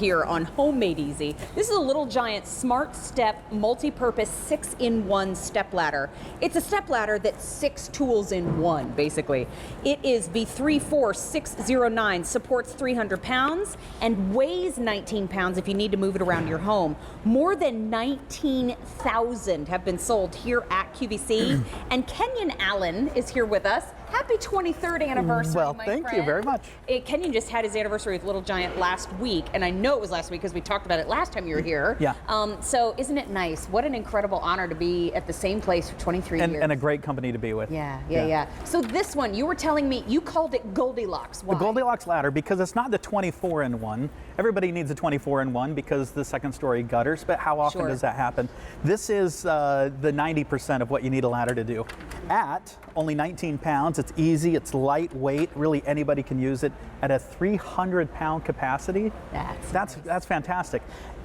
Here on Homemade Easy. This is a Little Giant SmartStep multi-purpose 6-in-1 step ladder. It's a step ladder that's 6 tools in one, basically. It is V34609, supports 300 pounds and weighs 19 pounds if you need to move it around your home. More than 19,000 have been sold here at QVC, and Kenyon Allen is here with us. Happy 23rd anniversary, well, my thank friend. you very much. Kenyon just had his anniversary with Little Giant last week, and I know it was last week because we talked about it last time you were here. Yeah. So isn't it nice? What an incredible honor to be at the same place for 23 years. And a great company to be with. Yeah. So this one, you were telling me, you called it Goldilocks. Why? The Goldilocks ladder, because it's not the 24-in-1. Everybody needs a 24-in-1 because the second story gutters, but how often does that happen? This is the 90% of what you need a ladder to do. At only 19 pounds, it's easy, it's lightweight, really anybody can use it. At a 300-pound capacity, that's fantastic.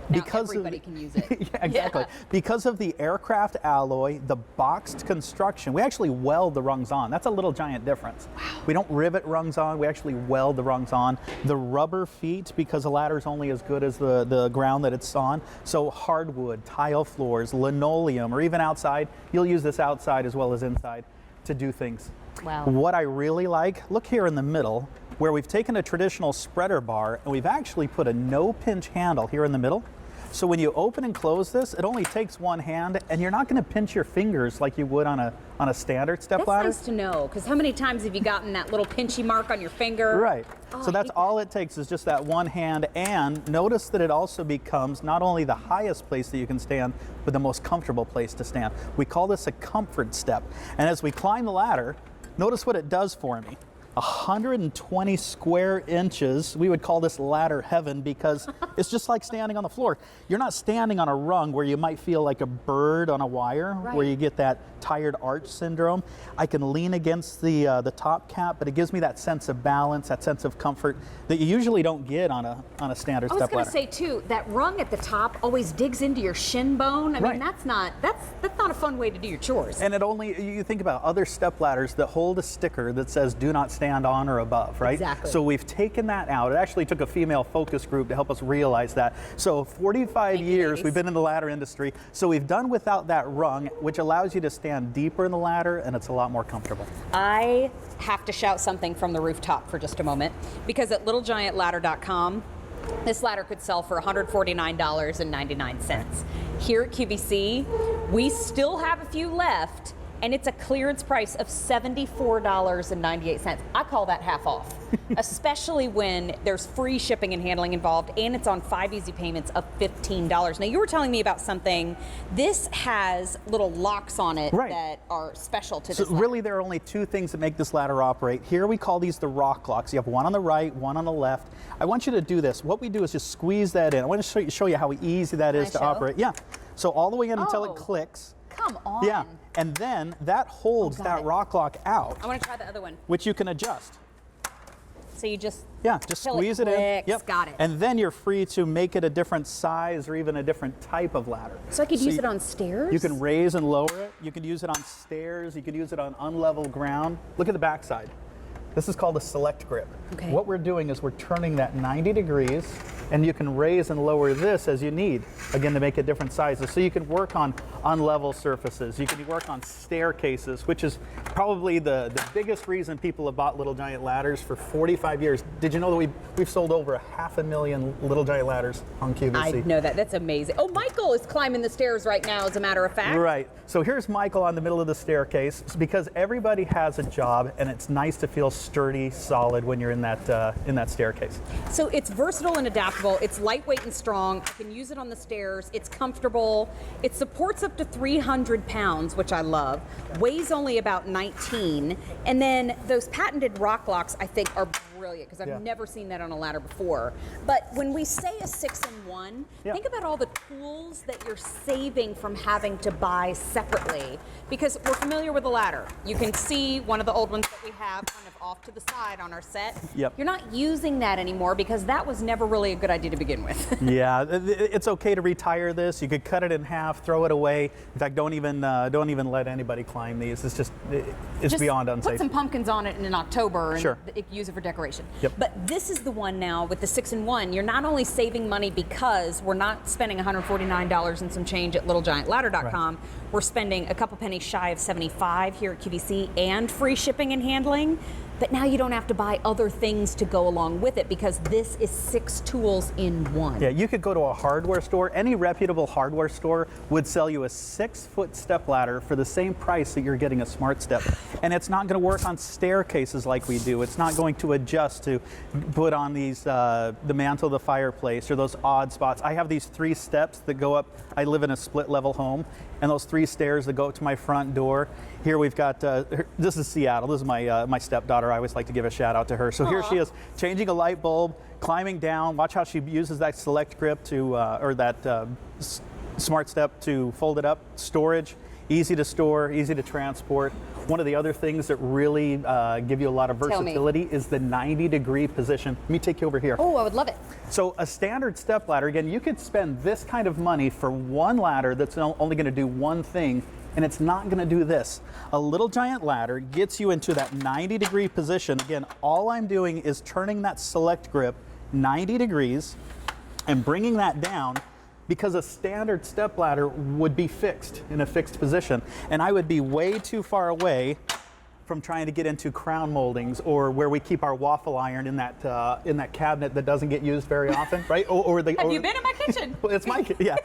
Now because everybody can use it. Yeah, exactly. Yeah. Because of the aircraft alloy, the boxed construction, we actually weld the rungs on. That's a Little Giant difference. Wow. We don't rivet rungs on, we actually weld the rungs on. The rubber feet, because the ladder is only as good as the ground that it's on, so hardwood, tile floors, linoleum, or even outside, you'll use this outside as well as inside to do things. Wow. What I really like, look here in the middle, where we've taken a traditional spreader bar and we've actually put a no-pinch handle here in the middle. So when you open and close this, it only takes one hand, and you're not going to pinch your fingers like you would on a standard step ladder. That's nice to know, because how many times have you gotten that little pinchy mark on your finger? Right. Oh, so that's all it takes is just that one hand, and notice that it also becomes not only the highest place that you can stand, but the most comfortable place to stand. We call this a comfort step. And as we climb the ladder, notice what it does for me. 120 square inches. We would call this ladder heaven because it's just like standing on the floor. You're not standing on a rung where you might feel like a bird on a wire, right, where you get that tired arch syndrome. I can lean against the top cap, but it gives me that sense of balance, that sense of comfort that you usually don't get on a standard step ladder. I was going to say too, that rung at the top always digs into your shin bone. I mean, that's not a fun way to do your chores. And you think about other step ladders that hold a sticker that says do not stand on or above, right? Exactly. So we've taken that out. It actually took a female focus group to help us realize that. So 45 years we've been in the ladder industry, so we've done without that rung, which allows you to stand deeper in the ladder, and it's a lot more comfortable. I have to shout something from the rooftop for just a moment, because at littlegiantladder.com, this ladder could sell for $149.99. Here at QVC, we still have a few left, and it's a clearance price of $74.98. I call that half off, especially when there's free shipping and handling involved, and it's on 5 easy payments of $15. Now, you were telling me about something. This has little locks on it that are special to this ladder. Really, there are only 2 things that make this ladder operate. Here we call these the rock locks. You have one on the right, one on the left. I want you to do this. What we do is just squeeze that in. I want to show you how easy that is to operate. Yeah. So all the way in until it clicks. Come on. Yeah, and then that holds that rock lock out. I want to try the other one. Which you can adjust. So you just squeeze it in. Yep. Got it. And then you're free to make it a different size or even a different type of ladder. So I could use it on stairs? You can raise and lower it. You can use it on stairs. You can use it on unlevel ground. Look at the backside. This is called a select grip. Okay. What we're doing is we're turning that 90 degrees, and you can raise and lower this as you need, again, to make it different sizes. So you can work on unlevel surfaces. You can work on staircases, which is probably the biggest reason people have bought Little Giant ladders for 45 years. Did you know that we've sold over 500,000 Little Giant ladders on QVC? I know that. That's amazing. Oh, Michael is climbing the stairs right now, as a matter of fact. Right. So here's Michael on the middle of the staircase, because everybody has a job, and it's nice to feel sturdy, solid when you're in that staircase. So it's versatile and adaptable. It's lightweight and strong. You can use it on the stairs. It's comfortable. It supports up to 300 pounds, which I love. Weighs only about 19. And then those patented rock locks, I think, are brilliant, because I've never seen that on a ladder before. But when we say a 6-in-1, think about all the tools that you're saving from having to buy separately, because we're familiar with a ladder. You can see one of the old ones that we have kind of off to the side on our set. Yep. You're not using that anymore because that was never really a good idea to begin with. Yeah, it's okay to retire this. You could cut it in half, throw it away. In fact, don't even let anybody climb these. It's just beyond unsafe. Put some pumpkins on it in October and sure, use it for decoration. generation. Yep. But this is the one now with the 6-in-1. You're not only saving money because we're not spending $149 and some change at littlegiantladder.com. Right. We're spending a couple pennies shy of $75 here at QVC and free shipping and handling. But now you don't have to buy other things to go along with it because this is 6 tools in one. Yeah, you could go to a hardware store. Any reputable hardware store would sell you a 6-foot step ladder for the same price that you're getting a SmartStep. And it's not going to work on staircases like we do. It's not going to adjust to put on these the mantle of the fireplace or those odd spots. I have these 3 steps that go up. I live in a split level home, and those 3 stairs that go up to my front door. Here we've got, this is Seattle. This is my stepdaughter. I always like to give a shout out to her. So here she is, changing a light bulb, climbing down. Watch how she uses that select grip to, or that SmartStep to fold it up. Storage, easy to store, easy to transport. One of the other things that really give you a lot of versatility is the 90-degree position. Let me take you over here. Oh, I would love it. So a standard step ladder, again, you could spend this kind of money for one ladder that's only going to do one thing, and it's not going to do this. A Little Giant ladder gets you into that 90-degree position. Again, all I'm doing is turning that select grip 90 degrees and bringing that down, because a standard step ladder would be fixed in a fixed position, and I would be way too far away from trying to get into crown moldings or where we keep our waffle iron in that cabinet that doesn't get used very often, right? Have you been in my kitchen? Well, it's my yeah,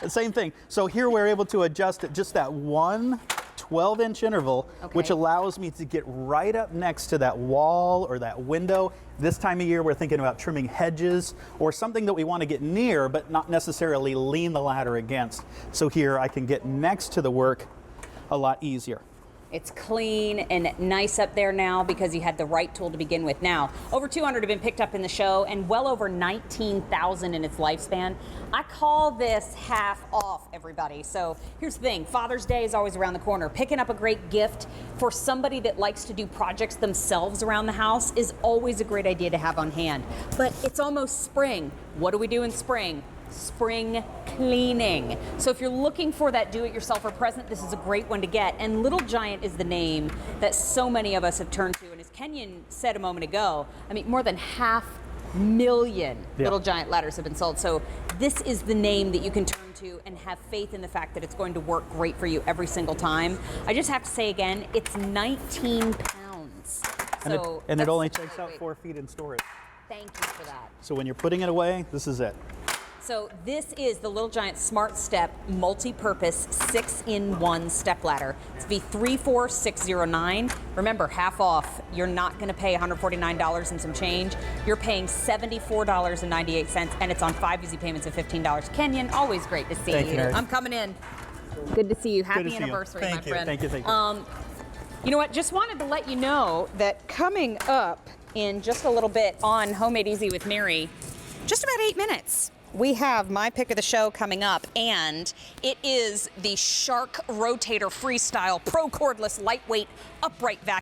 same thing. So here we're able to adjust it just that one 12-inch interval, which allows me to get right up next to that wall or that window. This time of year, we're thinking about trimming hedges or something that we want to get near, but not necessarily lean the ladder against. So here I can get next to the work a lot easier. It's clean and nice up there now because you had the right tool to begin with. Now, over 200 have been picked up in the show and well over 19,000 in its lifespan. I call this half off, everybody. So here's the thing, Father's Day is always around the corner. Picking up a great gift for somebody that likes to do projects themselves around the house is always a great idea to have on hand. But it's almost spring. What do we do in spring? Spring cleaning. So if you're looking for that do-it-yourselfer present, this is a great one to get. And Little Giant is the name that so many of us have turned to. And as Kenyon said a moment ago, I mean, more than 500,000 Little Giant ladders have been sold. So this is the name that you can turn to and have faith in the fact that it's going to work great for you every single time. I just have to say again, it's 19 pounds. And it only takes out 4 feet in storage. Thank you for that. So when you're putting it away, this is it. So this is the Little Giant SmartStep multi-purpose 6-in-1 step ladder. It's V34609. Remember, half off. You're not going to pay $149 and some change. You're paying $74.98, and it's on 5 easy payments of $15. Kenyon, always great to see Thank you, Mary. I'm coming in. Good to see you. Happy anniversary, my friend. Thank you. You know what? Just wanted to let you know that coming up in just a little bit on Homemade Easy with Mary, just about 8 minutes. We have my pick of the show coming up, and it is the Shark Rotator Freestyle Pro Cordless Lightweight Upright Vacuum.